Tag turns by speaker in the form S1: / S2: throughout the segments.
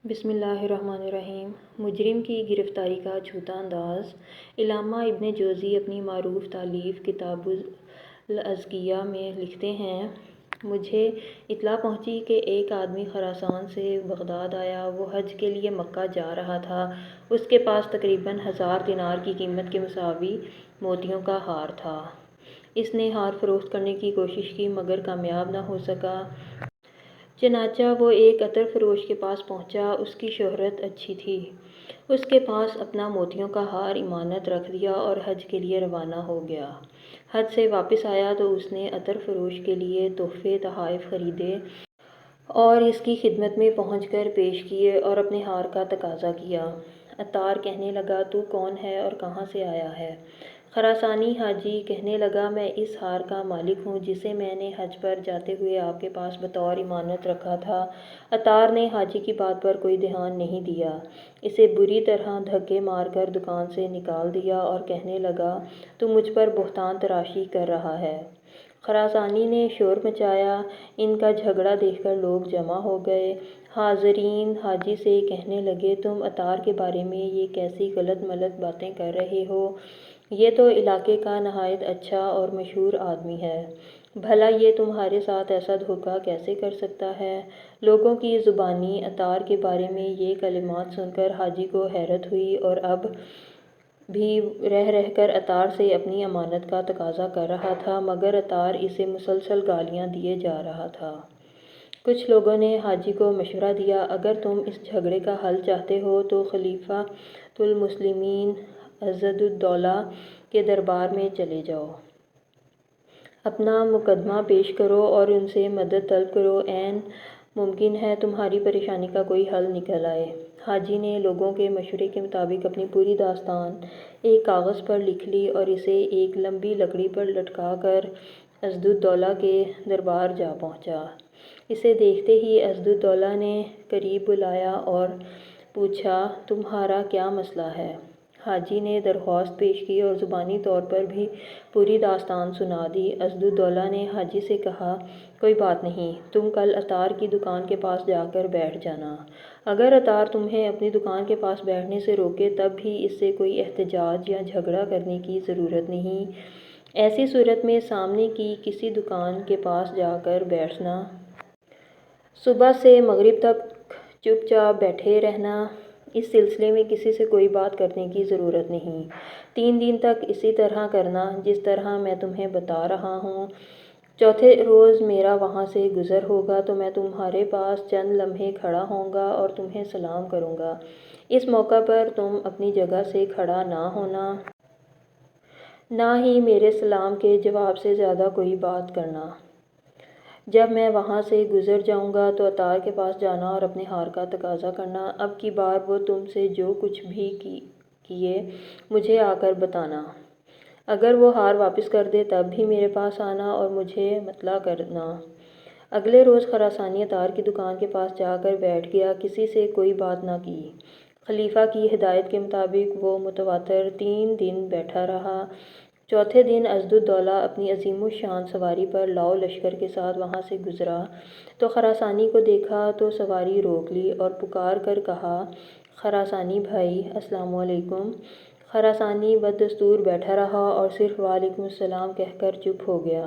S1: بسم اللہ الرحمن الرحیم۔ مجرم کی گرفتاری کا جھوٹا انداز۔ علامہ ابن جوزی اپنی معروف تالیف کتاب الاذکیاء میں لکھتے ہیں، مجھے اطلاع پہنچی کہ ایک آدمی خراسان سے بغداد آیا۔ وہ حج کے لیے مکہ جا رہا تھا۔ اس کے پاس تقریباً 1000 دینار کی قیمت کے مساوی موتیوں کا ہار تھا۔ اس نے ہار فروخت کرنے کی کوشش کی مگر کامیاب نہ ہو سکا۔ چنانچہ وہ ایک عطر فروش کے پاس پہنچا۔ اس کی شہرت اچھی تھی۔ اس کے پاس اپنا موتیوں کا ہار امانت رکھ دیا اور حج کے لیے روانہ ہو گیا۔ حج سے واپس آیا تو اس نے عطر فروش کے لیے تحفے تحائف خریدے اور اس کی خدمت میں پہنچ کر پیش کیے اور اپنے ہار کا تقاضا کیا۔ عطار کہنے لگا، تو کون ہے اور کہاں سے آیا ہے؟ خراسانی حاجی کہنے لگا، میں اس ہار کا مالک ہوں جسے میں نے حج پر جاتے ہوئے آپ کے پاس بطور امانت رکھا تھا۔ عطار نے حاجی کی بات پر کوئی دھیان نہیں دیا، اسے بری طرح دھکے مار کر دکان سے نکال دیا اور کہنے لگا، تو مجھ پر بہتان تراشی کر رہا ہے۔ خراسانی نے شور مچایا۔ ان کا جھگڑا دیکھ کر لوگ جمع ہو گئے۔ حاضرین حاجی سے کہنے لگے، تم عطار کے بارے میں یہ کیسی غلط ملط باتیں کر رہے ہو؟ یہ تو علاقے کا نہایت اچھا اور مشہور آدمی ہے، بھلا یہ تمہارے ساتھ ایسا دھوکہ کیسے کر سکتا ہے؟ لوگوں کی زبانی عطار کے بارے میں یہ کلمات سن کر حاجی کو حیرت ہوئی اور اب بھی رہ کر عطار سے اپنی امانت کا تقاضا کر رہا تھا مگر عطار اسے مسلسل گالیاں دیے جا رہا تھا۔ کچھ لوگوں نے حاجی کو مشورہ دیا، اگر تم اس جھگڑے کا حل چاہتے ہو تو خلیفۃ المسلمین عضد الدولہ کے دربار میں چلے جاؤ۔ اپنا مقدمہ پیش کرو اور ان سے مدد طلب کرو، عین ممکن ہے تمہاری پریشانی کا کوئی حل نکل آئے۔ حاجی نے لوگوں کے مشورے کے مطابق اپنی پوری داستان ایک کاغذ پر لکھ لی اور اسے ایک لمبی لکڑی پر لٹکا کر عضد الدولہ کے دربار جا پہنچا۔ اسے دیکھتے ہی عضد الدولہ نے قریب بلایا اور پوچھا، تمہارا کیا مسئلہ ہے؟ حاجی نے درخواست پیش کی اور زبانی طور پر بھی پوری داستان سنا دی۔ عضد الدولہ نے حاجی سے کہا، کوئی بات نہیں، تم کل عطار کی دکان کے پاس جا کر بیٹھ جانا۔ اگر عطار تمہیں اپنی دکان کے پاس بیٹھنے سے روکے تب بھی اس سے کوئی احتجاج یا جھگڑا کرنے کی ضرورت نہیں۔ ایسی صورت میں سامنے کی کسی دکان کے پاس جا کر بیٹھنا۔ صبح سے مغرب تک چپ چاپ بیٹھے رہنا۔ اس سلسلے میں کسی سے کوئی بات کرنے کی ضرورت نہیں۔ 3 دن تک اسی طرح کرنا جس طرح میں تمہیں بتا رہا ہوں۔ چوتھے روز میرا وہاں سے گزر ہوگا تو میں تمہارے پاس چند لمحے کھڑا ہوں گا اور تمہیں سلام کروں گا۔ اس موقع پر تم اپنی جگہ سے کھڑا نہ ہونا، نہ ہی میرے سلام کے جواب سے زیادہ کوئی بات کرنا۔ جب میں وہاں سے گزر جاؤں گا تو عطار کے پاس جانا اور اپنے ہار کا تقاضا کرنا۔ اب کی بار وہ تم سے جو کچھ بھی کیے مجھے آ کر بتانا۔ اگر وہ ہار واپس کر دے تب بھی میرے پاس آنا اور مجھے مطلع کرنا۔ اگلے روز خراسانی عطار کی دکان کے پاس جا کر بیٹھ گیا، کسی سے کوئی بات نہ کی۔ خلیفہ کی ہدایت کے مطابق وہ متواتر 3 دن بیٹھا رہا۔ چوتھے دن عضد الدولہ اپنی عظیم الشان سواری پر لاؤ لشکر کے ساتھ وہاں سے گزرا تو خراسانی کو دیکھا تو سواری روک لی اور پکار کر کہا، خراسانی بھائی، السلام علیکم۔ خراسانی بدستور بیٹھا رہا اور صرف وعلیکم السلام کہہ کر چپ ہو گیا۔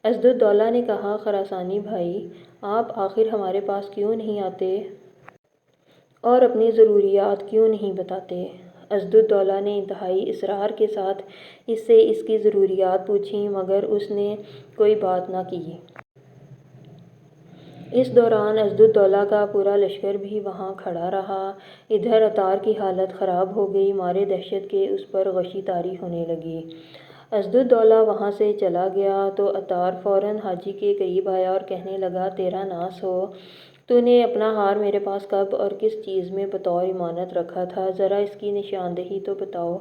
S1: عضد الدولہ نے کہا، خراسانی بھائی، آپ آخر ہمارے پاس کیوں نہیں آتے اور اپنی ضروریات کیوں نہیں بتاتے؟ عضد الدولہ نے انتہائی اصرار کے ساتھ اس سے اس کی ضروریات پوچھیں مگر اس نے کوئی بات نہ کی۔ اس دوران عضد الدولہ کا پورا لشکر بھی وہاں کھڑا رہا۔ ادھر عطار کی حالت خراب ہو گئی، مارے دہشت کے اس پر غشی طاری ہونے لگی۔ عضد الدولہ وہاں سے چلا گیا تو عطار فوراً حاجی کے قریب آیا اور کہنے لگا، تیرا ناس ہو، تو نے اپنا ہار میرے پاس کب اور کس چیز میں بطور امانت رکھا تھا؟ ذرا اس کی نشاندہی تو بتاؤ،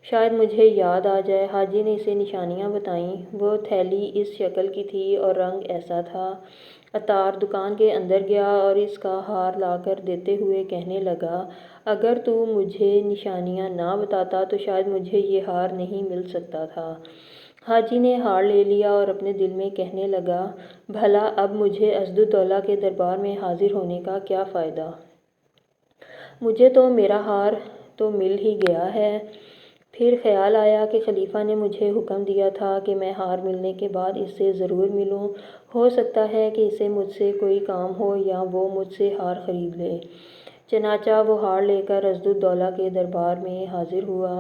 S1: شاید مجھے یاد آ جائے۔ حاجی نے اسے نشانیاں بتائیں۔ وہ تھیلی اس شکل کی تھی اور رنگ ایسا تھا۔ عطار دکان کے اندر گیا اور اس کا ہار لا کر دیتے ہوئے کہنے لگا، اگر تو مجھے نشانیاں نہ بتاتا تو شاید مجھے یہ ہار نہیں مل سکتا تھا۔ حاجی نے ہار لے لیا اور اپنے دل میں کہنے لگا، بھلا اب مجھے عضد الدولہ کے دربار میں حاضر ہونے کا کیا فائدہ؟ مجھے تو میرا ہار تو مل ہی گیا ہے۔ پھر خیال آیا کہ خلیفہ نے مجھے حکم دیا تھا کہ میں ہار ملنے کے بعد اس سے ضرور ملوں، ہو سکتا ہے کہ اسے مجھ سے کوئی کام ہو یا وہ مجھ سے ہار خرید لے۔ چنانچہ وہ ہار لے کر اسدالدولہ کے دربار میں حاضر ہوا۔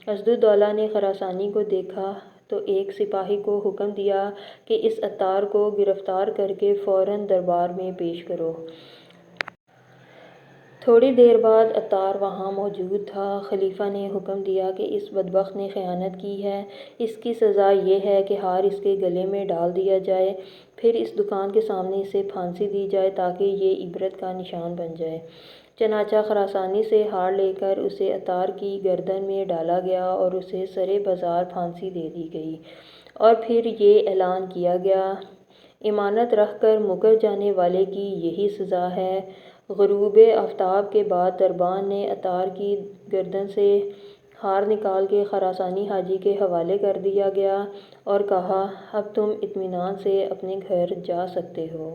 S1: اسدالدولہ نے خراسانی کو دیکھا تو ایک سپاہی کو حکم دیا کہ اس عطار کو گرفتار کر کے فوراً دربار میں پیش کرو۔ تھوڑی دیر بعد عطار وہاں موجود تھا۔ خلیفہ نے حکم دیا کہ اس بدبخت نے خیانت کی ہے، اس کی سزا یہ ہے کہ ہار اس کے گلے میں ڈال دیا جائے، پھر اس دکان کے سامنے اسے پھانسی دی جائے تاکہ یہ عبرت کا نشان بن جائے۔ چنانچہ خراسانی سے ہار لے کر اسے عطار کی گردن میں ڈالا گیا اور اسے سرِ بازار پھانسی دے دی گئی، اور پھر یہ اعلان کیا گیا، امانت رکھ کر مکر جانے والے کی یہی سزا ہے۔ غروب آفتاب کے بعد دربان نے عطار کی گردن سے ہار نکال کے خراسانی حاجی کے حوالے کر دیا گیا اور کہا، اب تم اطمینان سے اپنے گھر جا سکتے ہو۔